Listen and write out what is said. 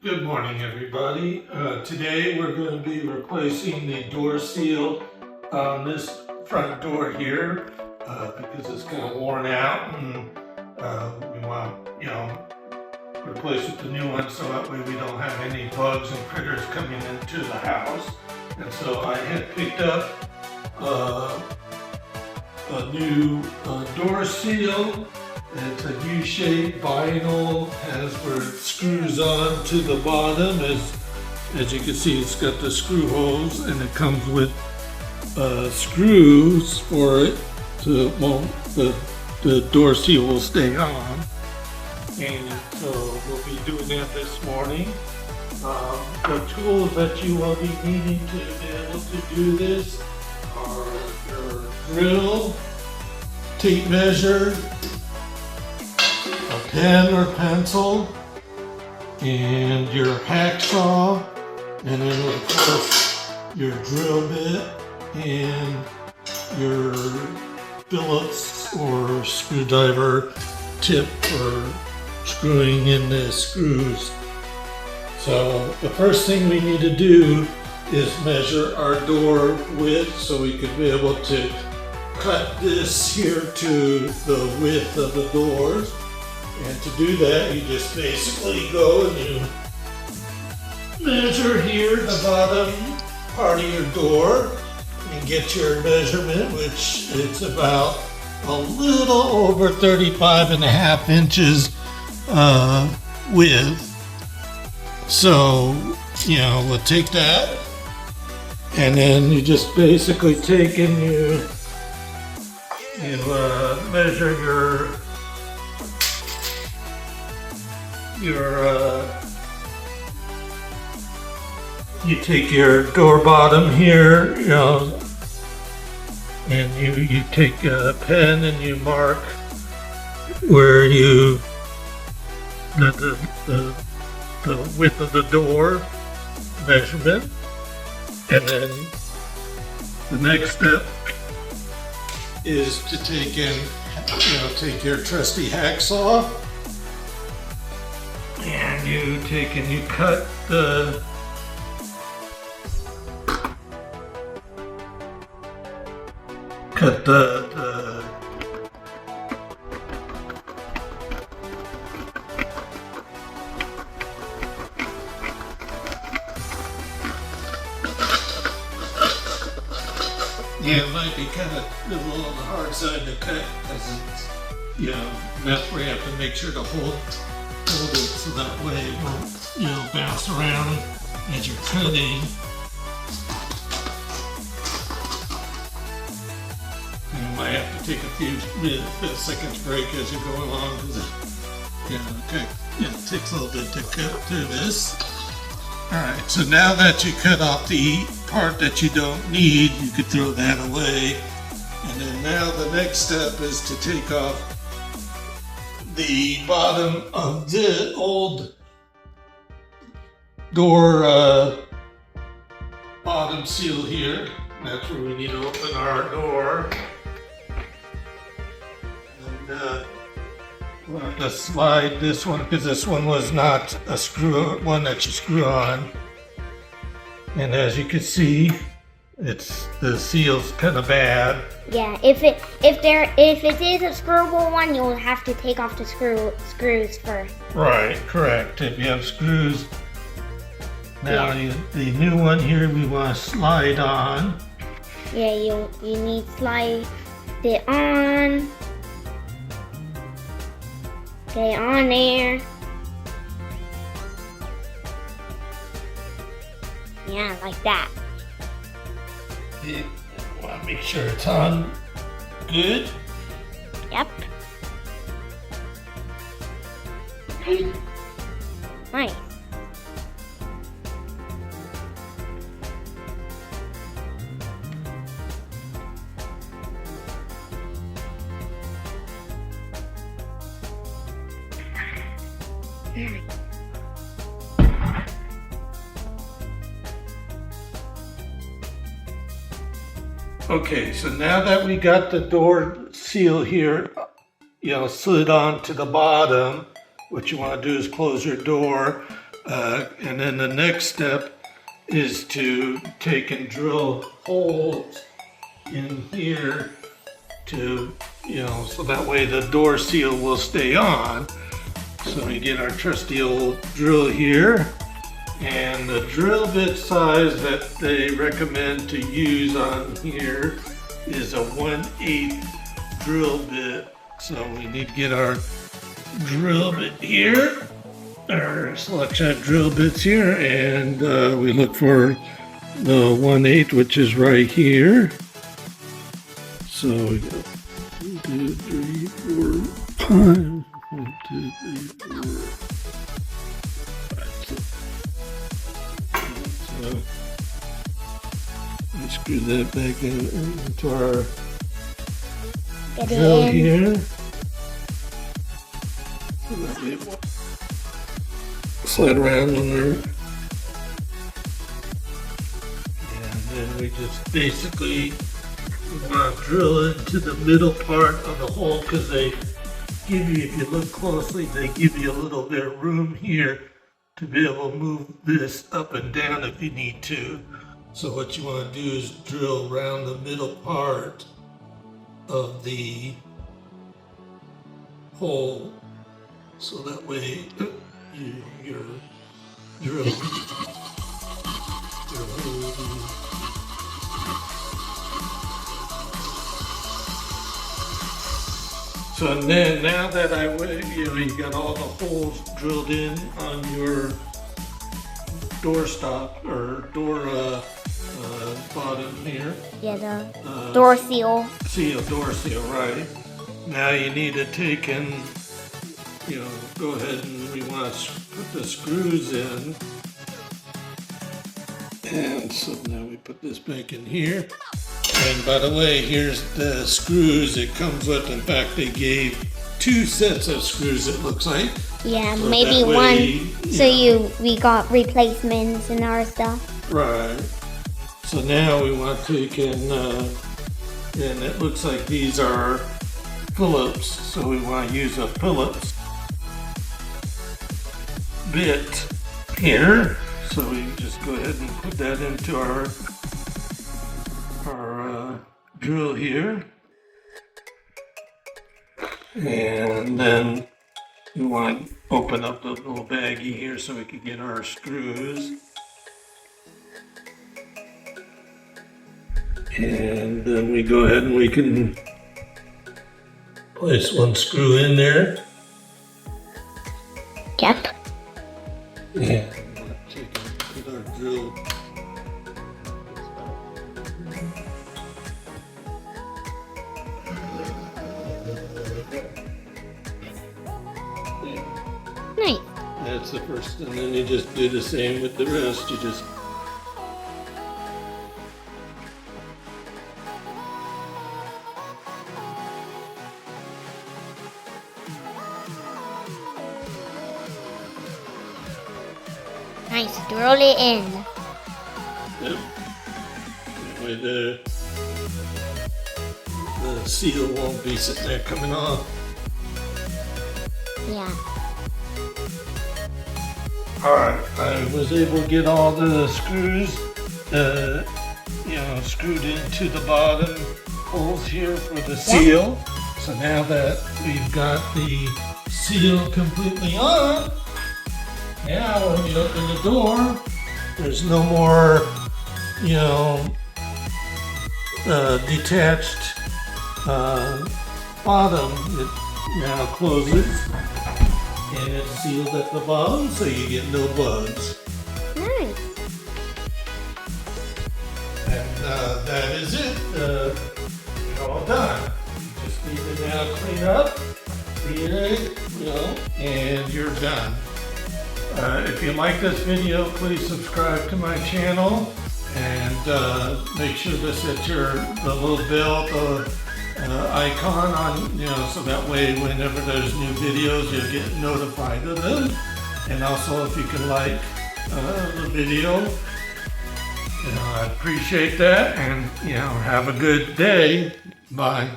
Good morning, everybody. Today we're going to be replacing the door seal on this front door here because it's kind of worn out, and we want, replace with the new one so that way we don't have any bugs and critters coming into the house. And so I had picked up a new door seal. It's a U-shaped vinyl, has where it screws on to the bottom. As you can see, it's got the screw holes, and it comes with screws for it to, well, the door seal will stay on. And so we'll be doing that this morning. The tools that you will be needing to be able to do this are your drill, tape measure, a pen or pencil, and your hacksaw, and then of course your drill bit and your Phillips or screwdriver tip for screwing in the screws. So the first thing we need to do is measure our door width so we could be able to cut this here to the width of the doors. And to do that, you just basically go and you measure here the bottom part of your door and get your measurement, which it's about a little over 35.5 inches width. So, we'll take that, and then you just basically take and you measure you take your door bottom here, and you take a pen and you mark where the width of the door measurement, and then the next step is to take your trusty hacksaw, and you cut the it might be kind of a little on the hard side to cut because it's, that's where you have to make sure to hold it so that way it won't, bounce around as you're cutting. You might have to take a few seconds break as you go along because it takes a little bit to cut through this. Alright, so now that you cut off the part that you don't need, you could throw that away. And then now the next step is to take off the bottom of the old door bottom seal here. That's where we need to open our door. And we'll have to slide this one because this one was not a one that you screw on. And as you can see, the seal's kind of bad. Yeah, if it is a screwable one, you'll have to take off the screws first. Right, correct. If you have screws. Now the new one here we want to slide on. Yeah, you need to slide it on. Okay, on there. Yeah, like that. You want to make sure it's on good. Yep. Nice. Okay, so now that we got the door seal here, slid on to the bottom, what you want to do is close your door. And then the next step is to take and drill holes in here to, so that way the door seal will stay on. So we get our trusty old drill here, and the drill bit size that they recommend to use on here is a 1/8 drill bit. So we need to get our drill bit here, our selection of drill bits here, and we look for the 1/8, which is right here. So we got 1, 2, 3, 4, 5. 1, 2, 3, 4, 5. So we screw that back into our drill here. So that we will slide around on there. And then we just basically want to drill into the middle part of the hole, because they give you, if you look closely, they give you a little bit of room here to be able to move this up and down if you need to. So what you want to do is drill around the middle part of the hole, so that way your drill. So then, now that you got all the holes drilled in on your door stop or door bottom here. Yeah, the door seal. Door seal, right. Now you need to take and, go ahead and we want to put the screws in. And so now we put this back in here. And by the way, here's the screws it comes with. In fact, they gave 2 sets of screws, it looks like. Yeah, so maybe way, one. So we got replacements and our stuff. Right. So now we want to take and it looks like these are Phillips. So we want to use a Phillips bit here. So we just go ahead and put that into our drill here, and then we want to open up the little baggie here so we can get our screws, and then we go ahead and we can place one screw in there. Yep. And put our drill. Nice. That's the first, and then you just do the same with the rest. You just Nice. Drill it in. Yep. That way the seal won't be sitting there coming off. Yeah. Alright, I was able to get all the screws, screwed into the bottom holes here for the seal. So now that we've got the seal completely on, now when you open the door, there's no more, detached bottom. It now closes. And it's sealed at the bottom, so you get no bugs. Nice. And that is it. You're all done. You just need to now clean up, clean it, and you're done. If you like this video, please subscribe to my channel, and make sure to set the little bell icon on, so that way whenever there's new videos you'll get notified of them. And also if you can like the video, I appreciate that, and have a good day. Bye.